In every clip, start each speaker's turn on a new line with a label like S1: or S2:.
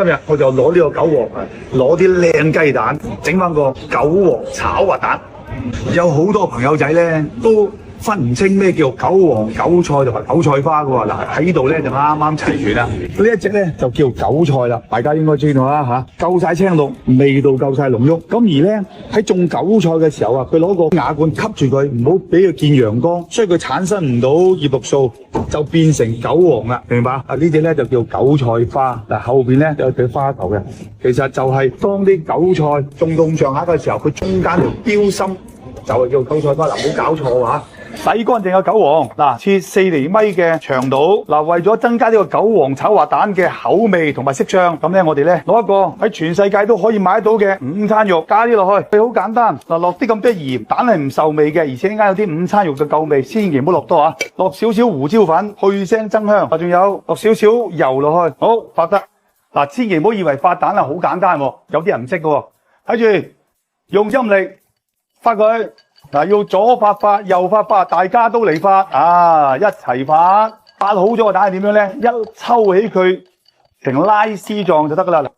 S1: 今日我就攞呢個韭黃，攞啲靚雞蛋，整翻個韭黃炒滑蛋。有好多朋友仔咧都分唔清咩叫韭黃、韭菜同埋韭菜花嘅喎。嗱喺呢度咧就啱啱齊全啦。呢一隻咧就叫韭菜啦，大家應該知道啦嚇，夠晒青綠，味道夠晒濃郁。咁而咧喺種韭菜嘅時候啊，佢攞個瓦罐吸住佢，唔好俾佢見陽光，所以佢產生唔到葉綠素，就變成韭黃啦，明白？啊呢隻咧就叫韭菜花，嗱後邊咧有對花頭嘅，其實就係當啲韭菜種到咁上下嘅時候，佢中間條標心就係叫韭菜花，嗱唔好搞錯嚇。洗乾淨嘅韭黃，嗱切4厘米嘅長度，嗱為咗增加呢個韭黃炒滑蛋嘅口味同埋色香，咁咧我哋咧攞一個喺全世界都可以買得到嘅午餐肉，加啲落去，佢好簡單，嗱落啲咁多鹽，蛋係唔受味嘅，而且啱有啲午餐肉嘅夠味，千祈唔好落多啊，落少少胡椒粉去腥增香，仲有落少少油落去，好發得，嗱千祈唔好以為發蛋啊好簡單喎，有啲人唔識嘅喎，睇住用陰力發佢。嗱，要左發右發，大家都嚟發啊！一齊發好咗個蛋係點樣咧？一抽起佢成拉絲狀就得噶啦，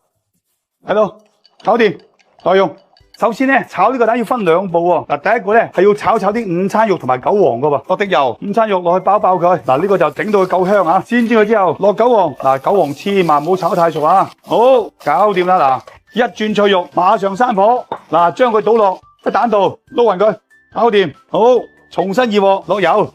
S1: 睇到搞掂再用。首先咧，炒呢個蛋要分2步喎。嗱，第一個咧係要炒啲午餐肉同埋韭黃噶喎，落啲油，午餐肉落去爆佢。嗱，呢個就整到佢夠香啊！煎佢之後落韭黃，嗱韭黃千萬唔好炒太熟啊！好，搞掂啦！嗱，一轉脆肉，馬上閂火，嗱將佢倒落喺蛋度撈勻佢。搞掂，好，重新熱鑊落油，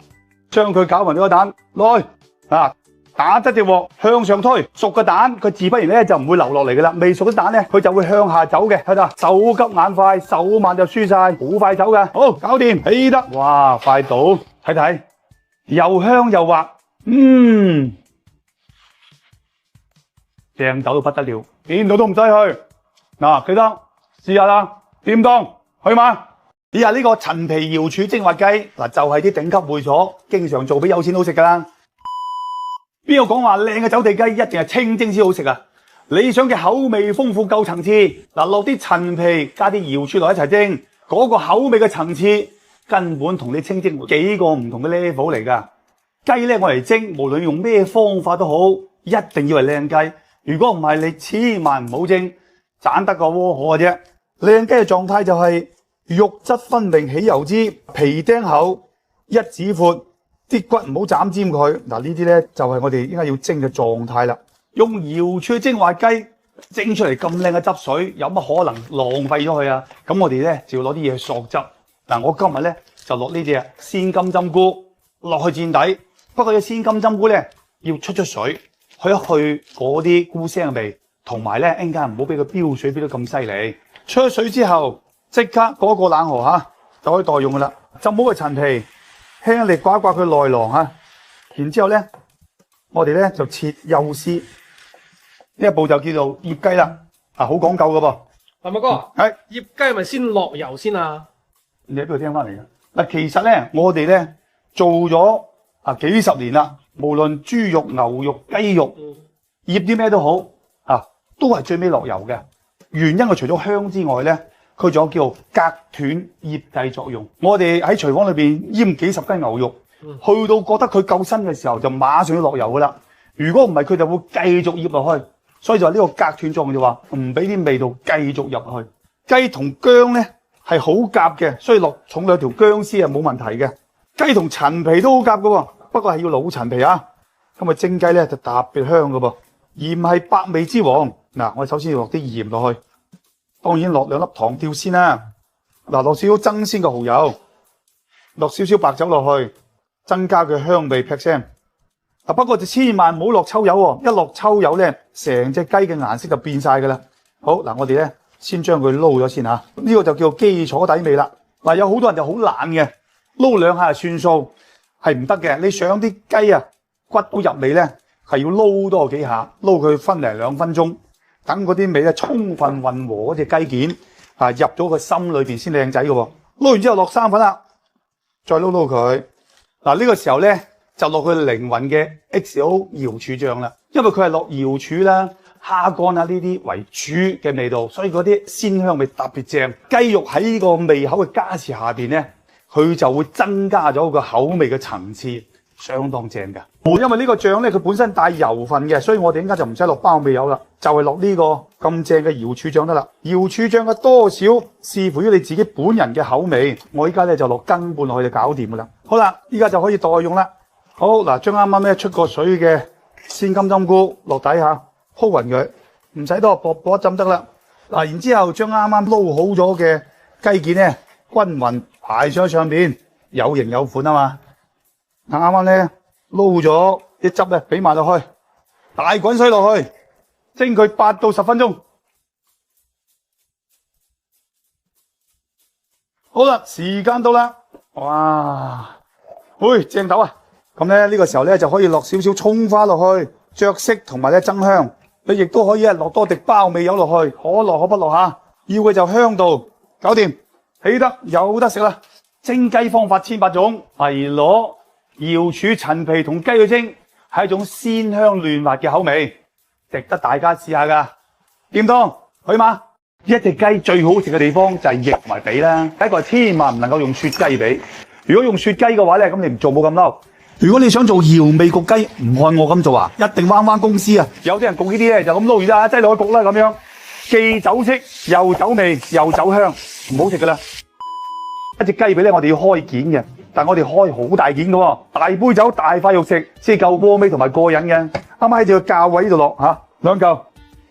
S1: 將佢攪勻咗個蛋落去，啊，打側隻鑊向上推，熟嘅蛋佢自不然咧就唔會流落嚟噶啦，未熟嘅蛋咧佢就會向下走嘅，睇到手急眼快，手慢就輸晒，好快走嘅，好，搞掂，起得，哇，快倒，睇睇，又香又滑，正到不得了，邊度都唔使去，嗱，記得試下啦，掂當，去嘛？以下呢個陳皮瑤柱蒸滑雞，嗱就係啲頂級會所經常做俾有錢佬食噶啦。邊個講話靚嘅走地雞一定係清蒸先好食啊？理想嘅口味豐富夠層次，嗱落啲陳皮加啲瑤柱落一齊蒸，嗰個口味嘅層次根本同你清蒸幾個唔同嘅 level 嚟噶。雞咧我嚟蒸，無論用咩方法都好，一定要係靚雞。如果唔係，你千萬唔好蒸，盞得個窩火嘅啫。靚雞嘅狀態就係肉質分明起油脂，皮釘厚，一指闊，啲骨唔好斬尖佢。嗱呢啲咧就係我哋應該要蒸嘅狀態啦。用瑤柱蒸滑雞蒸出嚟咁靚嘅汁水，有乜可能浪費咗佢啊？咁我哋咧就要攞啲嘢去索汁。嗱，我今日咧就落呢隻鮮金針菇落去墊底。不過呢鮮金針菇咧要出水，去一去嗰啲菇腥味，同埋咧陣間唔好俾佢飆水飆得咁犀利。出咗水之後，即刻過一個冷河就可以待用噶啦。浸好個陳皮，輕力刮一刮佢內囊然之後咧，我哋咧就切幼絲。呢一步就叫做醃雞啦。好講究噶噃。
S2: 林麥哥，係醃雞係咪先落油先啊？
S1: 你喺邊度聽翻嚟嘅？嗱，其實咧我哋咧做咗幾十年啦，無論豬肉、牛肉、雞肉，醃啲咩都好都係最尾落油嘅。原因佢除咗香之外咧，佢仲有叫隔斷醃製作用。我哋喺廚房裏邊醃幾十斤牛肉，去到覺得佢夠新嘅時候，就馬上要落油噶啦。如果唔係，佢就會繼續醃落去。所以就係呢個隔斷作用，就話唔俾啲味道繼續入去。雞同薑咧係好夾嘅，所以落重2條薑絲係冇問題嘅。雞同陳皮都好夾噶喎，不過係要老陳皮啊。咁蒸雞咧就特別香噶噃。鹽係百味之王。嗱，我哋首先要落啲鹽落去。當然落2粒糖吊先啦。嗱，落少少增鮮嘅蠔油，落少少白酒落去，增加佢香味劈聲。不過就千萬唔好落抽油喎，一落抽油咧，成隻雞嘅顏色就變晒噶啦。好，嗱，我哋咧先將佢撈咗先嚇。呢個就叫基礎底味啦。嗱，有好多人就好懶嘅，撈2下就算數，係唔得嘅。你想啲雞骨都入味咧，係要撈多幾下，撈佢分零2分鐘。等嗰啲味咧充分混和嗰隻雞件入咗個心裏邊先靚仔嘅喎。撈完之後落生粉啦，再撈撈佢。嗱，呢個時候咧就落佢靈魂嘅 XO 瑤柱醬啦，因為佢係落瑤柱啦、蝦乾呢啲為主嘅味道，所以嗰啲鮮香味特別正。雞肉喺呢個味口嘅加持下邊咧，佢就會增加咗個口味嘅層次，相當正㗎。因為呢個醬咧，佢本身帶油分嘅，所以我哋應該就唔使落包味油啦，就係落呢個咁正嘅瑤柱醬得啦。瑤柱醬嘅多少視乎於你自己本人嘅口味。我依家咧就落羹半落去就搞掂㗎啦。好啦，依家就可以待用啦。好嗱，將啱啱咧出過水嘅鮮金針菇落底下鋪勻佢，唔使多，薄薄一浸得啦。嗱，然之後將啱啱撈好咗嘅雞件咧均勻排上上邊，有型有款啊嘛。啱啱咧撈咗啲汁咧，俾埋落去，大滾水落去，蒸佢8到10分鐘。好啦，時間到啦，哇，喂，正豆啊！咁咧呢個時候咧就可以落少少葱花落去，着色同埋咧增香。你亦都可以落多滴包味油落去，可落可不落吓。要嘅就香度，搞掂，起得有得食啦。蒸雞方法千百種，係攞瑤柱陳皮同雞去蒸，係一種鮮香嫩滑嘅口味，值得大家試下噶。掂當去嘛？一隻雞最好食嘅地方就係翼同埋髀啦。第一個千萬唔能夠用雪雞髀，如果用雪雞嘅話咧，咁你唔做冇咁嬲。如果你想做瑤味焗雞，唔按我咁做啊，一定彎公司啊！有啲人焗呢啲咧就咁撈完啦，擠落去焗啦咁樣，既走色又走味又走香，唔好食噶啦。一隻雞髀咧，我哋要開件嘅，但係我哋開好大件嘅喎，大杯酒大塊肉食，先夠過味同埋過癮嘅。啱啱喺條價位呢度落嚇2嚿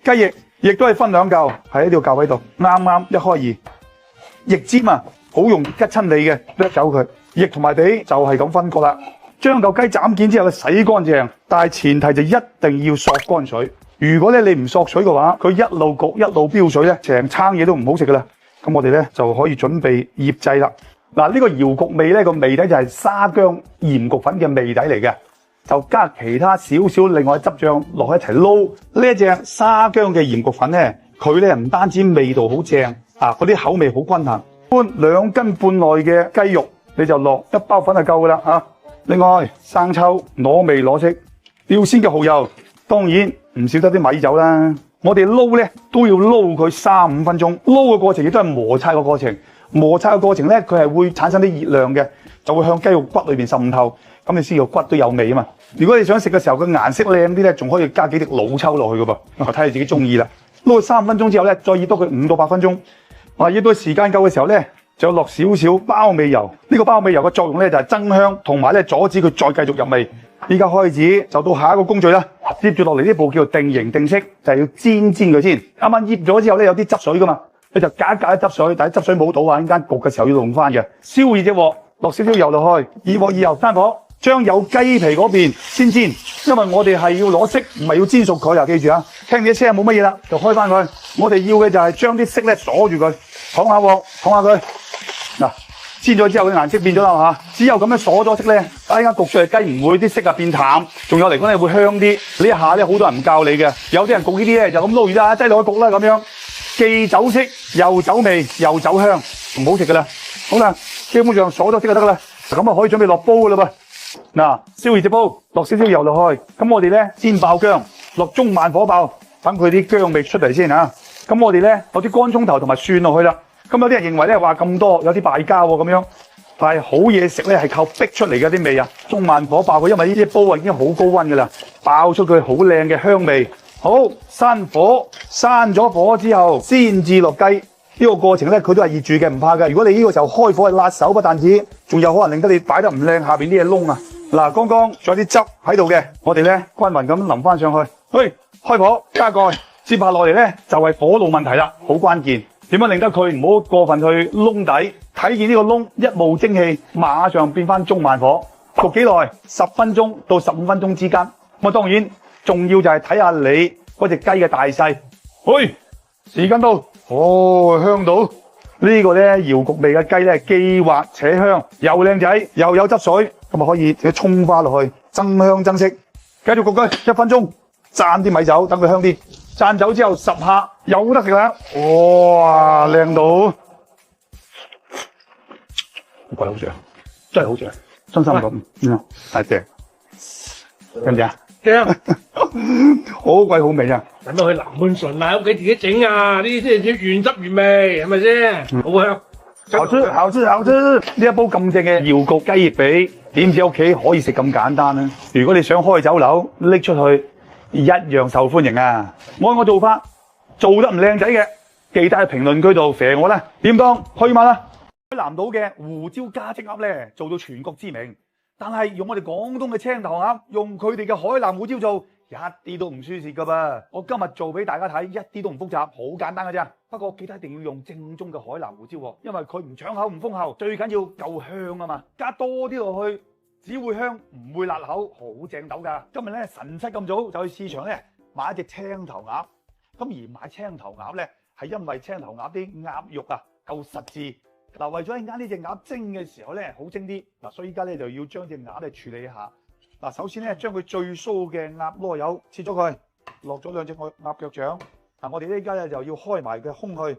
S1: 雞翼，亦都係分2嚿喺呢條價位度，啱啱一開二。翼尖啊，好容易吉親你嘅，掠走佢。翼同埋髀就係咁分割啦。將嚿雞斬件之後，洗乾淨，但係前提就一定要索乾水。如果咧你唔索水嘅話，佢一路焗一路飆水咧，成餐嘢都唔好食噶啦。咁我哋咧就可以準備醃製啦。嗱，呢個瑤焗味咧個味底就係沙薑鹽焗粉嘅味底嚟嘅，就加其他少少另外汁醬落去一齊撈。呢一隻沙薑嘅鹽焗粉咧，佢咧唔單止味道好正啊，嗰啲口味好均衡。搬2斤半內嘅雞肉，你就落1包粉就夠噶啦嚇。另外生抽攞味攞色，要鮮嘅蠔油，當然唔少得啲米酒啦。我哋撈咧都要撈佢3-5分鐘，撈嘅過程亦都係摩擦嘅過程。摩擦嘅過程咧，佢係會產生啲熱量嘅，就會向雞肉骨裏邊滲透，咁你先個骨都有味啊嘛。如果你想食嘅時候，個顏色靚啲咧，仲可以加幾滴老抽落去噶噃，睇你自己中意啦。撈佢3-5分鐘之後咧，再醃多佢5到8分鐘。醃到時間夠嘅時候咧，就落少少包味油。呢個包味油嘅作用咧就係增香，同埋咧阻止佢再繼續入味。依家開始就到下一個工序啦。接住落嚟呢步叫做定型定色，就係要煎佢先。啱啱醃咗之後咧，有啲汁水噶嘛，你就隔一隔啲汁水，但係汁水冇倒啊，陣間焗嘅時候要弄翻嘅。燒熱隻鑊，落少少油落去，熱鑊熱油翻火，將有雞皮嗰邊先煎，因為我哋係要攞色，唔係要煎熟佢啊！記住啊，聽你啲聲冇乜嘢啦，就開翻佢。我哋要嘅就係將啲色咧鎖住佢，躺下鑊，躺下佢。嗱，煎咗之後嘅顏色變咗啦嚇，只有咁樣鎖咗色咧，依家焗出嚟雞唔會啲色啊變淡，仲有嚟講咧會香啲。呢一下咧好多人唔教你嘅，有啲人焗呢啲咧就咁撈完啦，擠落去焗啦咁樣，既走色又走味又走香，唔好食噶啦。好啦，基本上鎖咗色就得噶啦，咁啊可以準備落煲噶啦噃。嗱，燒熱隻煲，落少少油落去，咁我哋咧煎爆薑，落中慢火爆，等佢啲薑味出嚟先嚇。咁我哋咧落啲乾葱頭同埋蒜落去啦。咁有啲人認為咧話咁多有啲敗家喎咁樣，但係好嘢食咧係靠逼出嚟嘅啲味啊！中慢火爆佢，因為呢啲煲啊已經好高溫噶啦，爆出佢好靚嘅香味。好，閂火，閂咗火之後先至落雞。呢個過程咧佢都係熱住嘅，唔怕㗎。如果你呢個時候開火係辣手不但止，仲有可能令得你擺得唔靚，下邊啲嘢燶啊！嗱，剛剛仲有啲汁喺度嘅，我哋咧均勻咁淋翻上去。去，開火加蓋，接下落嚟咧就係火爐問題啦，好關鍵。點樣令得佢唔好過分去燶底？睇見呢個燶一冒蒸氣，馬上變翻中慢火，焗幾耐？10分鐘到15分鐘之間。咁啊，當然重要就係睇下你嗰隻雞嘅大細。去，時間到，哦，香到呢個咧瑤焗味嘅雞咧，既滑且香，又靚仔又有汁水，咁啊可以啲葱花落去增香增色。繼續焗佢1分鐘，灒啲米酒，等佢香啲。灒酒之後10下有得食啦！哇，靚到〜覺得好正，真係好正，真心咁，係正，知唔知啊？
S2: 正，
S1: 好鬼好味啊！
S2: 等到去南半醇啊，喺屋企自己整啊，呢啲先至原汁原味，係咪先？好香。
S1: 好吃好吃好吃！呢一煲咁正嘅瑤焗雞翼髀，點知屋企可以食咁簡單呢？如果你想開酒樓拎出去，一樣受歡迎啊！按我做法做得唔靚仔嘅，記得喺評論區度肥我啦，點當去馬啦！海南島嘅胡椒加積鴨咧，做到全國知名，但係用我哋廣東嘅青頭鴨，用佢哋嘅海南胡椒做，一啲都唔輸蝕噶噃。我今日做俾大家睇，一啲都唔複雜，好簡單嘅啫。不過記得一定要用正宗嘅海南胡椒喎，因為佢唔搶口唔封喉，最緊要夠香啊嘛。加多啲落去，只會香唔會辣口，好正斗噶。今日咧晨七咁早就去市場咧買一隻青頭鴨，咁而買青頭鴨咧係因為青頭鴨啲鴨肉啊夠實質。嗱，為咗陣間呢隻鴨蒸嘅時候咧好蒸啲，嗱，所以依家咧就要將隻鴨咧處理一下。嗱，首先咧將佢最酥嘅鴨螺柚切咗佢，落咗兩隻鴨腳掌。嗱，我哋呢家咧就要開埋嘅空去，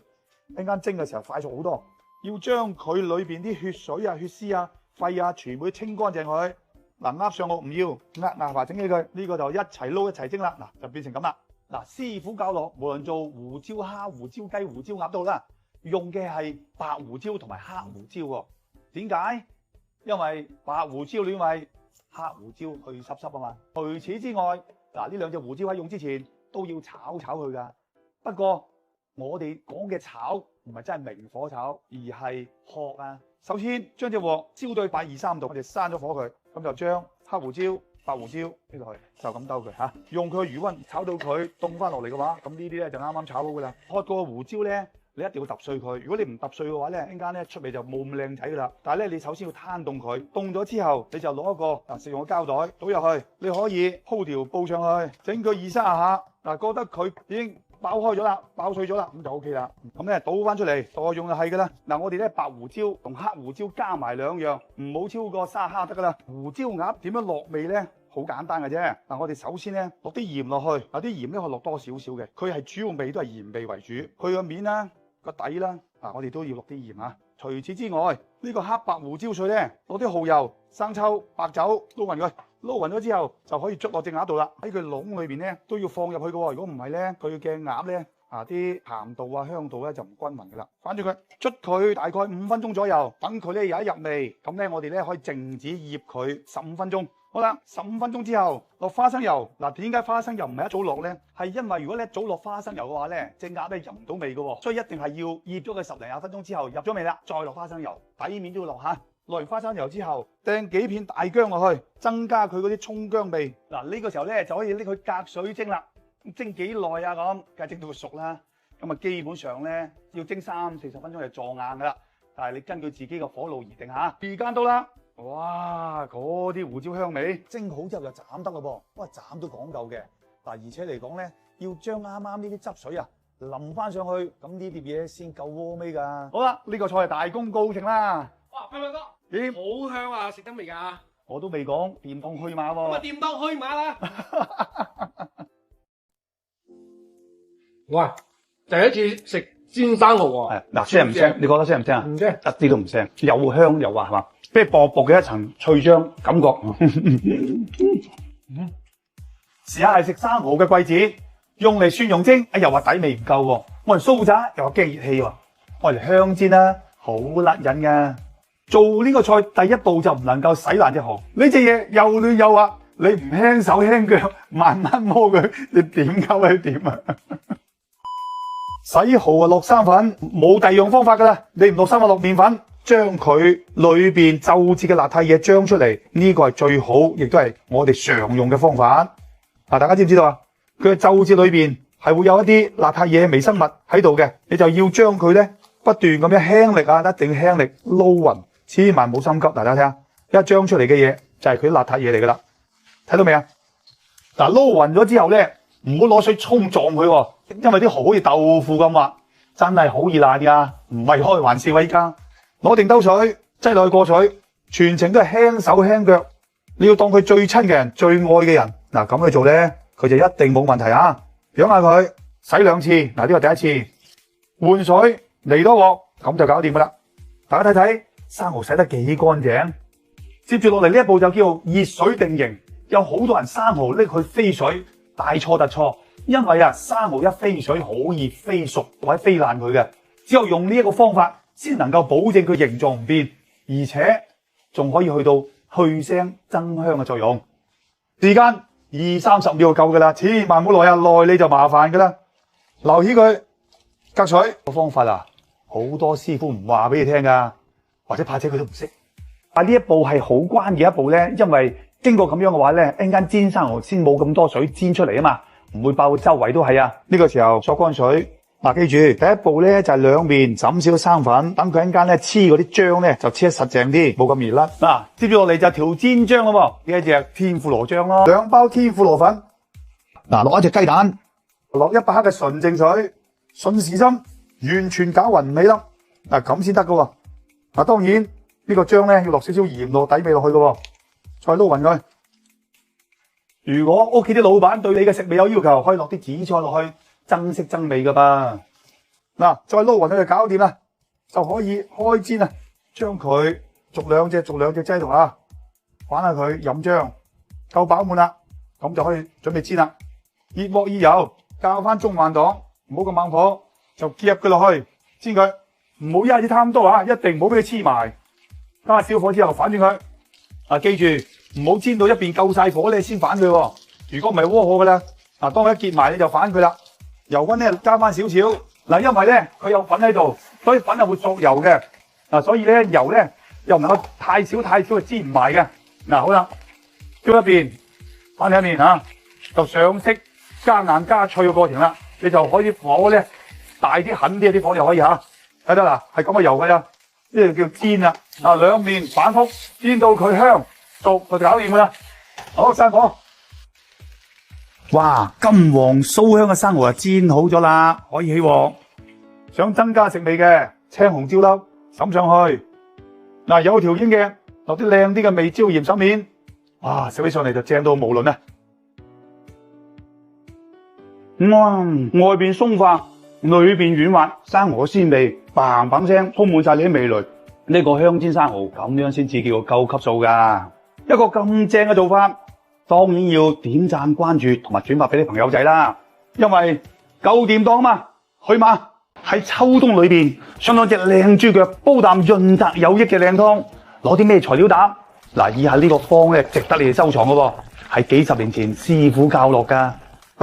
S1: 陣間蒸嘅時候快速好多。要將佢裏邊啲血水啊、血絲啊、肺啊全部清乾淨佢。嗱，鴨上顎唔要，鴨牙華整起佢，呢個就一齊撈一齊蒸啦。嗱，就變成咁啦。嗱，師傅教落，無論做胡椒蝦、胡椒雞、胡椒鴨都好啦。用嘅係白胡椒同埋黑胡椒喎，點解？因為白胡椒暖胃，黑胡椒去濕濕啊嘛。除此之外，嗱，呢兩隻胡椒喺用之前都要炒佢噶。不過我哋講嘅炒唔係真係明火炒，而係殼啊。首先將隻鑊燒到120-130度，我哋閂咗火佢，咁就將黑胡椒、白胡椒呢落去，就咁兜佢嚇。用佢餘溫炒到佢凍翻落嚟嘅話，咁呢啲咧就啱啱炒好噶啦。開個胡椒咧，你一定要揼碎佢，如果你唔揼碎嘅話咧，陣間咧出嚟就冇咁靚仔噶啦。但係咧，你首先要攤凍佢，凍咗之後，你就攞一個食用嘅膠袋倒入去，你可以鋪條布上去，整佢2-3下。嗱，覺得佢已經爆開咗啦，爆碎咗啦，咁就 OK 啦。咁咧倒翻出嚟，再用就係噶啦。嗱，我哋咧白胡椒同黑胡椒加埋兩樣，唔好超過3克得噶啦。胡椒鴨點樣落味咧？好簡單嘅啫。嗱，我哋首先咧落啲鹽落去，嗱啲鹽咧可以落多少少嘅，佢係主要味都係鹽味為主，佢個面啦。個底啦，我哋都要落啲鹽啊。除此之外，呢個黑白胡椒碎咧，攞啲蠔油、生抽、白酒撈勻佢，撈勻咗之後就可以捽落隻鴨度啦。喺佢籠裏邊咧都要放入去嘅喎，如果唔係咧，佢嘅鴨咧啲鹹度啊、香度咧就唔均勻嘅啦。反住佢，捽佢大概5分鐘左右，等佢咧有一入味，咁咧我哋咧可以靜止醃佢15分鐘。好啦，15分鐘之後落花生油。嗱，點解花生油唔係一早落咧？係因為如果你一早落花生油嘅話咧，隻鴨咧入唔到味嘅喎，所以一定係要醃咗佢10零20分鐘之後入咗味啦，再落花生油，底面都要落下。落完花生油之後，掟幾片大薑落去，增加佢嗰啲葱薑味。嗱，呢個時候咧就可以拎佢隔水蒸啦。蒸幾耐啊？咁梗係蒸到佢熟啦。咁啊，基本上咧要蒸30-40分鐘就撞硬噶啦。但係你根據自己嘅火爐而定嚇。時間到啦。哇！嗰啲胡椒香味蒸好之後就斬得咯噃，哇！斬都講究嘅。嗱，而且嚟講咧，要將啱啱呢啲汁水啊淋翻上去，咁呢碟嘢先夠鍋味㗎。好啦，呢個菜係大功告成啦。
S2: 哇，輝輝哥，
S1: 點？
S2: 好香啊！食得未㗎？
S1: 我都未講，掂當虛馬喎。
S2: 咁啊，掂當虛馬啦。哇！第一次食煎生蠔喎。
S1: 嗱，腥唔腥？你覺得腥唔腥啊？
S2: 唔腥，
S1: 一啲都唔腥，又香又滑係嘛？即係薄薄嘅一層脆漿感覺。時下係食生蠔嘅季節，用嚟蒜蓉蒸，又話底味唔夠喎。我嚟酥炸又話驚熱氣喎。我嚟香煎啦，好甩癮㗎。做呢個菜第一步就唔能夠洗爛隻蠔，呢隻嘢又嫩又滑，你唔輕手輕腳慢慢摸佢，你點溝佢點啊？洗蠔啊，落生粉，冇第二樣方法噶啦。你唔落生粉落麵粉，將佢裏邊皺節嘅邋遢嘢將出嚟，呢個係最好，亦都係我哋常用嘅方法。大家知唔知道啊？佢嘅皺節裏邊係會有一啲邋遢嘢、微生物喺度嘅，你就要將佢咧不斷咁樣輕力啊，一定輕力撈勻，千萬唔好心急。大家睇下，一將出嚟嘅嘢就係佢啲邋遢嘢嚟噶啦，睇到未啊？嗱，撈勻咗之後咧，唔好攞水沖撞佢喎。因為啲蠔好似豆腐咁滑，真係好易爛㗎，唔係開玩笑啊！依家攞定兜水，擠落去過水，全程都係輕手輕腳。你要當佢最親嘅人、最愛嘅人，嗱咁去做咧，佢就一定冇問題啊！養下佢，洗2次，嗱呢個第一次，換水嚟多鑊，咁就搞掂㗎啦。大家睇睇生蠔洗得幾乾淨。接住落嚟呢一步就叫熱水定型。有好多人生蠔拎去飛水，大錯特錯。因為生蠔一飛水好易飛熟或者飛爛佢嘅，只有用呢一個方法先能夠保證佢形狀唔變，而且仲可以去到去腥增香嘅作用。時間20-30秒就夠噶啦，千萬唔好耐啊，耐你就麻煩噶啦。留起佢隔水個方法啊，好多師傅唔話俾你聽噶，或者怕者佢都唔識。但呢一步係好關鍵一步咧，因為經過咁樣嘅話咧，一陣間煎生蠔先冇咁多水煎出嚟啊嘛，唔會爆周圍都係啊。呢個時候索乾水。記住第一步咧就係兩面浸少生粉，等佢一陣間咧黐嗰啲漿咧就黐得實淨啲，冇咁易甩。接住落嚟就調煎漿咯，呢一隻天婦羅漿咯，2包天婦羅粉。落一隻雞蛋，落100克嘅純淨水，順時針完全攪勻尾粒。咁先得噶。當然呢個漿咧要落少少鹽落底味落去噶，再撈勻佢。如果屋企啲老闆對你嘅食味有要求，可以落啲紫菜落去。增色增味噶噃，再撈勻佢就搞掂啦，就可以開煎啦。將佢逐兩隻擠度啊，玩下佢飲漿，夠飽滿啦，咁就可以準備煎啦。熱鑊熱油，較翻中慢檔，唔好咁猛火，就夾佢落去煎佢，唔好一下子貪多啊，一定唔好俾佢黐埋。加小火之後反轉佢，記住唔好煎到一邊夠晒火咧先反佢，如果唔係窩火噶啦。當佢一結埋你就反佢啦。油溫咧加翻少少，因為咧佢有粉喺度，所以粉係會索油嘅，所以咧油咧又唔能夠太少就煎唔埋嘅。好啦，燒一邊，反另一面就上色加硬加脆嘅過程啦，你就可以火咧大啲狠啲，啲火就可以睇得啦，係咁嘅油噶咋，呢個叫煎啦。兩面反覆煎到佢香熟就搞掂噶啦。好，閂火。哇，金黃酥香嘅生蠔煎好咗啦，可以起鑊。想增加食味嘅青紅椒粒揼上去。有條件嘅落啲靚啲嘅味椒鹽手面。哇，食起上嚟就正到無倫啊！外邊鬆化，裏邊軟滑，生蠔嘅鮮味嘭嘭聲充滿晒你啲味蕾。呢個香煎生蠔咁樣先至叫做夠級數噶。一個咁正嘅做法。當然要點讚、關注同埋轉發俾啲朋友仔啦，因為夠掂當嘛，去嘛！喺秋冬裏邊，想攞隻靚豬腳煲啖潤澤有益嘅靚湯，攞啲咩材料打？以下呢個方咧值得你哋收藏噶，係幾十年前師傅教落噶。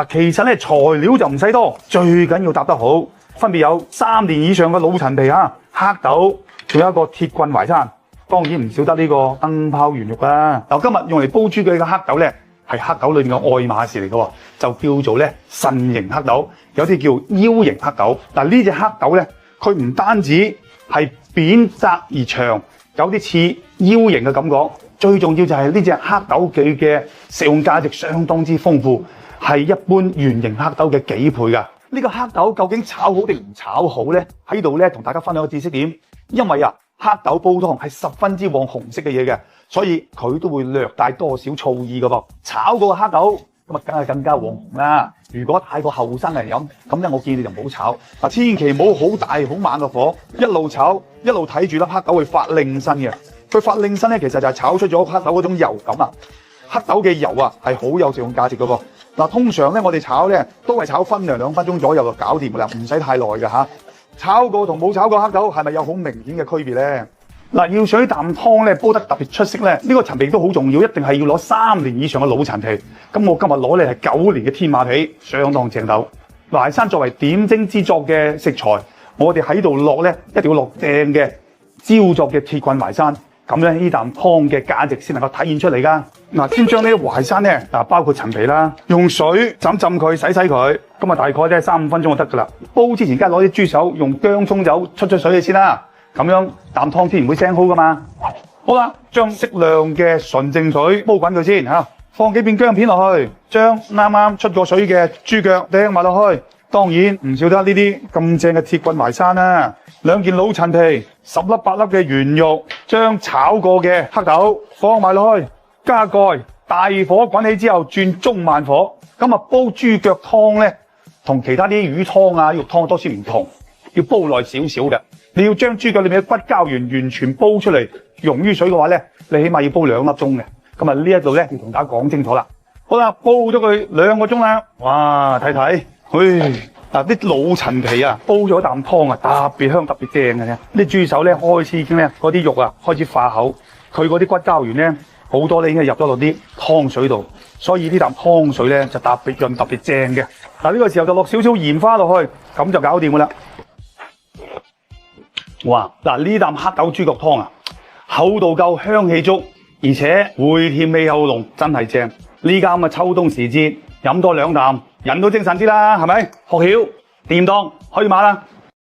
S1: 其實咧材料就唔使多，最緊要搭得好。分別有3年以上嘅老陳皮黑豆，仲有一個鐵棍淮山。當然唔少得呢個燈泡圓肉啦。今日用嚟煲豬腳嘅黑豆咧，係黑豆裏面嘅愛馬仕嚟嘅，就叫做咧腎形黑豆，有啲叫腰形黑豆。呢隻黑豆咧，佢唔單止係扁窄而長，有啲似腰形嘅感覺。最重要就係呢隻黑豆佢嘅食用價值相當之豐富，係一般圓形黑豆嘅幾倍噶。呢個黑豆究竟炒好定唔炒好咧？喺度咧同大家分享個知識點，因為黑豆煲湯係十分之旺紅色嘅嘢嘅，所以佢都會略帶多少醋意噶噃。炒過黑豆咁梗係更加旺紅啦。如果太過後生嘅人飲，咁咧我建議你就唔好炒。千祈唔好好大好猛嘅火，一路炒一路睇住粒黑豆會發靚身嘅。佢發靚身咧，其實就係炒出咗黑豆嗰種油感啊。黑豆嘅油係好有食用價值噶噃。通常咧我哋炒咧都係炒分量2分鐘左右就搞掂噶啦，唔使太耐噶吓。炒過同冇炒過黑豆係咪有好明顯嘅區別咧？要想啖湯咧煲得特別出色咧，呢個陳皮都好重要，一定係要攞3年以上嘅老陳皮。咁我今日攞嚟係9年嘅天馬皮，相當正斗。淮山作為點睛之作嘅食材，我哋喺度落咧一定要落正嘅焦作嘅鐵棍淮山，咁樣呢啖湯嘅價值先能夠體現出嚟噶。先將呢啲淮山咧包括陳皮啦，用水浸佢洗佢，咁大概咧3-5分鐘就得噶啦。煲之前梗係攞啲豬手用薑蔥酒出水氣先啦，咁樣啖湯先唔會腥好噶嘛。好啦，將適量嘅純淨水煲滾佢先吓，放幾片薑片落去，將啱啱出過水嘅豬腳掟埋落去。當然唔少得呢啲咁正嘅鐵棍淮山啦，2件老陳皮，10粒8粒嘅圓肉，將炒過嘅黑豆放埋落去，加蓋，大火滾起之後轉中慢火。咁煲豬腳湯咧，同其他啲魚湯肉湯多少唔同，要煲耐少少嘅。你要將豬腳裏面嘅骨膠原完全煲出嚟，溶於水嘅話咧，你起碼要煲2粒鐘嘅。咁呢一度咧要同大家講清楚啦。好啦，煲咗佢2個鐘啦，哇，睇睇，
S3: 嗱，啲老陳皮啊，煲咗啖湯啊，特別香特別正嘅啫。啲豬手咧開始已經咧嗰啲肉啊開始化口，佢嗰啲骨膠原咧好多咧已經入咗落啲湯水度，所以呢啖湯水咧就特別潤特別正嘅。嗱，呢個時候就落少少鹽花落去，咁就搞掂噶啦。哇！嗱，呢啖黑豆豬腳湯啊，厚度夠，香氣足，而且回甜味又濃，真係正。呢家咁嘅秋冬時節，飲多兩啖，人都精神啲啦，係咪？學曉掂當可以買啦。